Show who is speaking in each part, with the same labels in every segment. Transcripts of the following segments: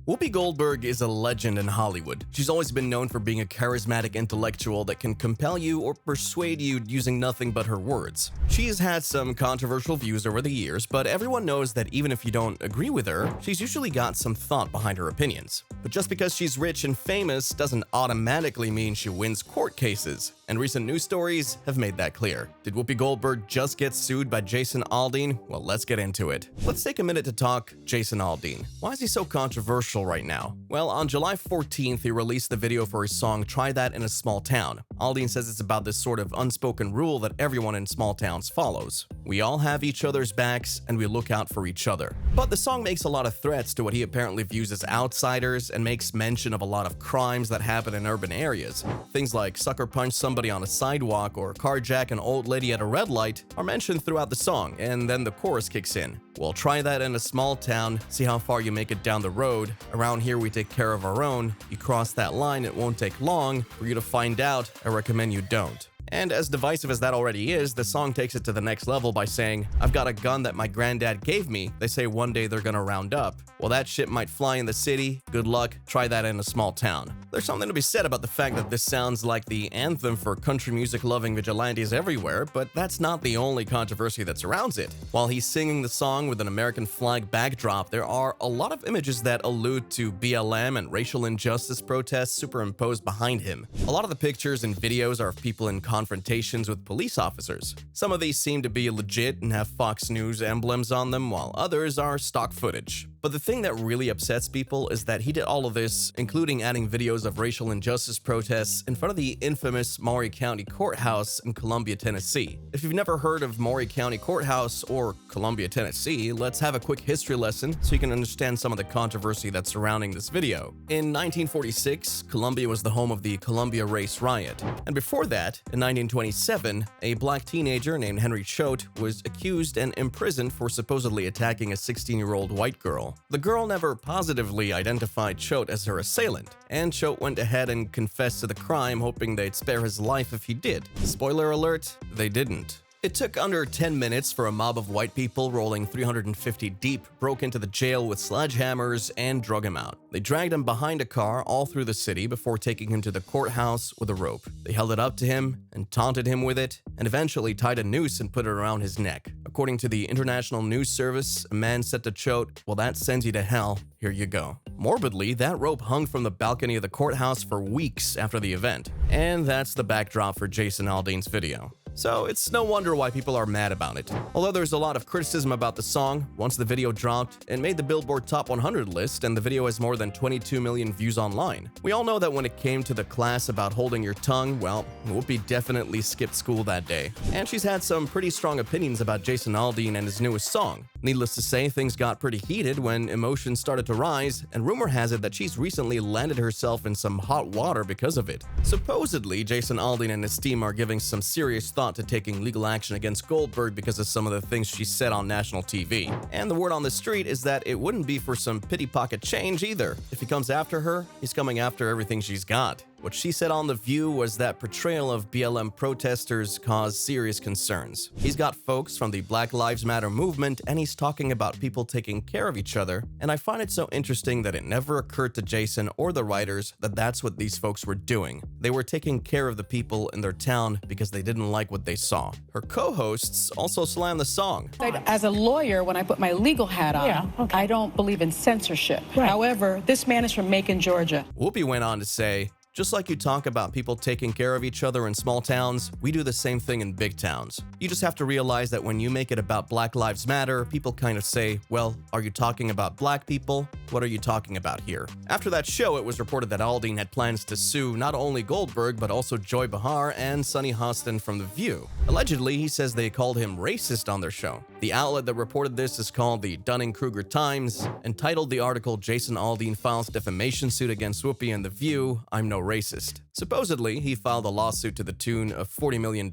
Speaker 1: Whoopi Goldberg is a legend in Hollywood. She's always been known for being a charismatic intellectual that can compel you or persuade you using nothing but her words. She has had some controversial views over the years, but everyone knows that even if you don't agree with her, she's usually got some thought behind her opinions. But just because she's rich and famous doesn't automatically mean she wins court cases, and recent news stories have made that clear. Did Whoopi Goldberg just get sued by Jason Aldean? Well, let's get into it. Let's take a minute to talk Jason Aldean. Why is he so controversial right now? Well, on July 14th, he released the video for his song Try That in a Small Town. Aldean says it's about this sort of unspoken rule that everyone in small towns follows. We all have each other's backs and we look out for each other. But the song makes a lot of threats to what he apparently views as outsiders and makes mention of a lot of crimes that happen in urban areas. Things like sucker punch somebody on a sidewalk or carjack an old lady at a red light are mentioned throughout the song, and then the chorus kicks in. Well, try that in a small town, see how far you make it down the road. Around here we take care of our own. You cross that line, it won't take long for you to find out. I recommend you don't. And as divisive as that already is, the song takes it to the next level by saying, I've got a gun that my granddad gave me. They say one day they're gonna round up. Well, that shit might fly in the city. Good luck. Try that in a small town. There's something to be said about the fact that this sounds like the anthem for country music-loving vigilantes everywhere, but that's not the only controversy that surrounds it. While he's singing the song with an American flag backdrop, there are a lot of images that allude to BLM and racial injustice protests superimposed behind him. A lot of the pictures and videos are of people in confrontations with police officers. Some of these seem to be legit and have Fox News emblems on them, while others are stock footage. But the thing that really upsets people is that he did all of this, including adding videos of racial injustice protests in front of the infamous Maury County Courthouse in Columbia, Tennessee. If you've never heard of Maury County Courthouse or Columbia, Tennessee, let's have a quick history lesson so you can understand some of the controversy that's surrounding this video. In 1946, Columbia was the home of the Columbia Race Riot. And before that, in 1927, a black teenager named Henry Choate was accused and imprisoned for supposedly attacking a 16-year-old white girl. The girl never positively identified Choate as her assailant, and Choate went ahead and confessed to the crime, hoping they'd spare his life if he did. Spoiler alert, they didn't. It took under 10 minutes for a mob of white people rolling 350 deep broke into the jail with sledgehammers and drug him out. They dragged him behind a car all through the city before taking him to the courthouse with a rope. They held it up to him and taunted him with it, and eventually tied a noose and put it around his neck. According to the International News Service, a man said to Choate, "Well, that sends you to hell. Here you go." Morbidly, that rope hung from the balcony of the courthouse for weeks after the event. And that's the backdrop for Jason Aldean's video. So it's no wonder why people are mad about it. Although there's a lot of criticism about the song, once the video dropped, it made the Billboard Top 100 list, and the video has more than 22 million views online. We all know that when it came to the class about holding your tongue, well, Whoopi definitely skipped school that day. And she's had some pretty strong opinions about Jason Aldean and his newest song. Needless to say, things got pretty heated when emotions started to rise, and rumor has it that she's recently landed herself in some hot water because of it. Supposedly, Jason Aldean and his team are giving some serious thought to taking legal action against Goldberg because of some of the things she said on national TV. And the word on the street is that it wouldn't be for some pity pocket change either. If he comes after her, he's coming after everything she's got. What she said on The View was that portrayal of BLM protesters caused serious concerns. He's got folks from the Black Lives Matter movement, and he's talking about people taking care of each other, and I find it so interesting that it never occurred to Jason or the writers that that's what these folks were doing. They were taking care of the people in their town because they didn't like what they saw. Her co-hosts also slammed the song.
Speaker 2: As a lawyer, when I put my legal hat on, I don't believe in censorship. Right. However, this man is from Macon, Georgia.
Speaker 1: Whoopi went on to say, just like you talk about people taking care of each other in small towns, we do the same thing in big towns. You just have to realize that when you make it about Black Lives Matter, people kind of say, well, are you talking about black people? What are you talking about here? After that show, it was reported that Aldean had plans to sue not only Goldberg, but also Joy Behar and Sunny Hostin from The View. Allegedly, he says they called him racist on their show. The outlet that reported this is called the Dunning-Kruger Times, and titled the article, Jason Aldean Files Defamation Suit Against Whoopi and The View, I'm No Racist. Supposedly, he filed a lawsuit to the tune of $40 million.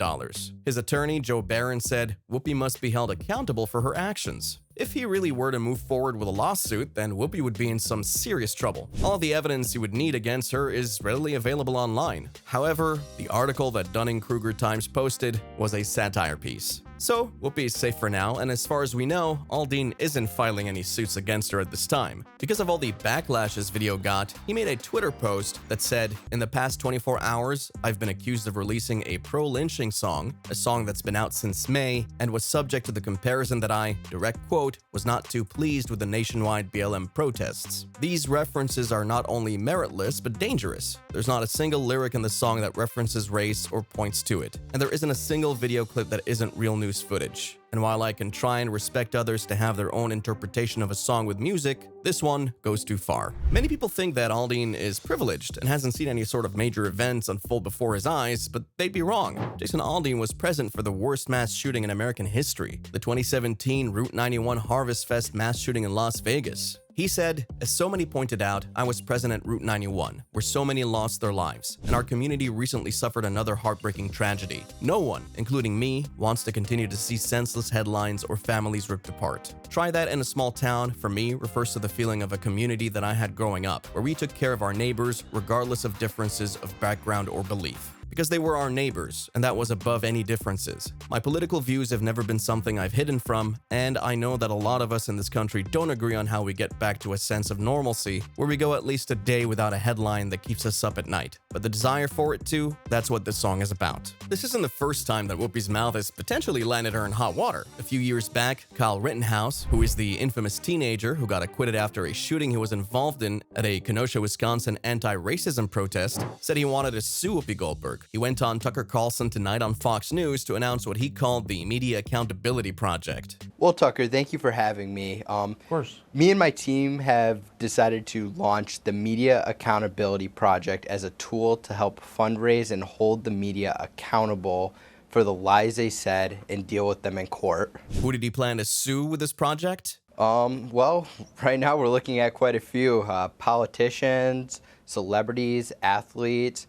Speaker 1: His attorney, Joe Barron, said Whoopi must be held accountable for her actions. If he really were to move forward with a lawsuit, then Whoopi would be in some serious trouble. All of the evidence he would need against her is readily available online. However, the article that Dunning-Kruger Times posted was a satire piece. So, Whoopi is safe for now, and as far as we know, Aldean isn't filing any suits against her at this time. Because of all the backlash his video got, he made a Twitter post that said, "In the past 24 hours, I've been accused of releasing a pro-lynching song, a song that's been out since May, and was subject to the comparison that I, direct quote, was not too pleased with the nationwide BLM protests." These references are not only meritless, but dangerous. There's not a single lyric in the song that references race or points to it, and there isn't a single video clip that isn't real news footage. And while I can try and respect others to have their own interpretation of a song with music, this one goes too far. Many people think that Aldean is privileged and hasn't seen any sort of major events unfold before his eyes, but they'd be wrong. Jason Aldean was present for the worst mass shooting in American history, the 2017 Route 91 Harvest Fest mass shooting in Las Vegas. He said, "As so many pointed out, I was present at Route 91, where so many lost their lives, and our community recently suffered another heartbreaking tragedy. No one, including me, wants to continue to see senseless headlines or families ripped apart. Try that in a small town, for me, refers to the feeling of a community that I had growing up, where we took care of our neighbors regardless of differences of background or belief. Because they were our neighbors, and that was above any differences. My political views have never been something I've hidden from, and I know that a lot of us in this country don't agree on how we get back to a sense of normalcy, where we go at least a day without a headline that keeps us up at night. But the desire for it to, that's what this song is about." This isn't the first time that Whoopi's mouth has potentially landed her in hot water. A few years back, Kyle Rittenhouse, who is the infamous teenager who got acquitted after a shooting he was involved in at a Kenosha, Wisconsin anti-racism protest, said he wanted to sue Whoopi Goldberg. He went on Tucker Carlson tonight on Fox News to announce what he called the Media Accountability Project.
Speaker 3: Well, Tucker, thank you for having me.
Speaker 4: Of course.
Speaker 3: Me and my team have decided to launch the Media Accountability Project as a tool to help fundraise and hold the media accountable for the lies they said and deal with them in court.
Speaker 1: Who did he plan to sue with this project?
Speaker 3: Well, right now we're looking at quite a few politicians, celebrities, athletes.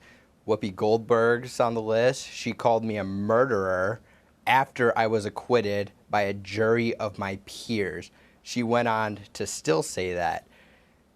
Speaker 3: Whoopi Goldberg's on the list. She called me a murderer after I was acquitted by a jury of my peers. She went on to still say that.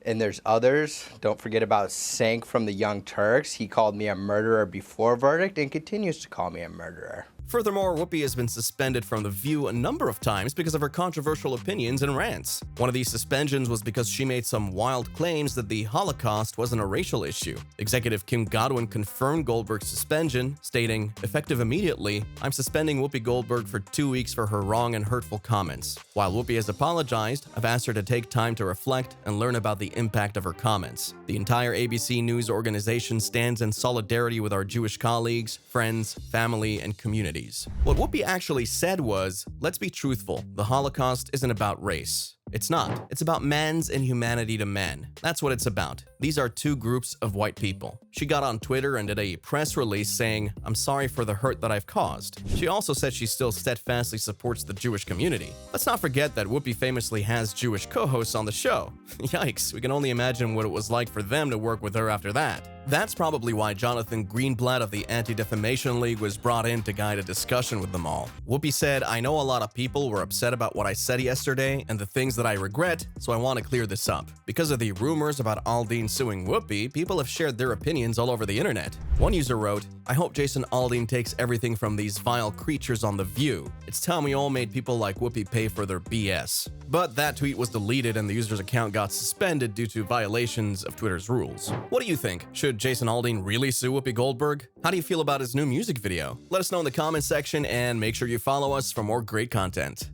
Speaker 3: And there's others. Don't forget about Sank from the Young Turks. He called me a murderer before verdict and continues to call me a murderer.
Speaker 1: Furthermore, Whoopi has been suspended from The View a number of times because of her controversial opinions and rants. One of these suspensions was because she made some wild claims that the Holocaust wasn't a racial issue. Executive Kim Godwin confirmed Goldberg's suspension, stating, "Effective immediately, I'm suspending Whoopi Goldberg for 2 weeks for her wrong and hurtful comments. While Whoopi has apologized, I've asked her to take time to reflect and learn about the impact of her comments. The entire ABC News organization stands in solidarity with our Jewish colleagues, friends, family, and community." What Whoopi actually said was, "Let's be truthful, the Holocaust isn't about race. It's not. It's about man's inhumanity to man. That's what it's about. These are two groups of white people." She got on Twitter and did a press release saying, "I'm sorry for the hurt that I've caused." She also said she still steadfastly supports the Jewish community. Let's not forget that Whoopi famously has Jewish co-hosts on the show. Yikes, we can only imagine what it was like for them to work with her after that. That's probably why Jonathan Greenblatt of the Anti-Defamation League was brought in to guide a discussion with them all. Whoopi said, "I know a lot of people were upset about what I said yesterday and the things that I regret, so I want to clear this up. Because of the rumors about Aldean suing Whoopi, people have shared their opinions all over the internet." One user wrote, "I hope Jason Aldean takes everything from these vile creatures on The View. It's time we all made people like Whoopi pay for their BS." But that tweet was deleted and the user's account got suspended due to violations of Twitter's rules. What do you think? Should Jason Aldean really sue Whoopi Goldberg? How do you feel about his new music video? Let us know in the comment section and make sure you follow us for more great content.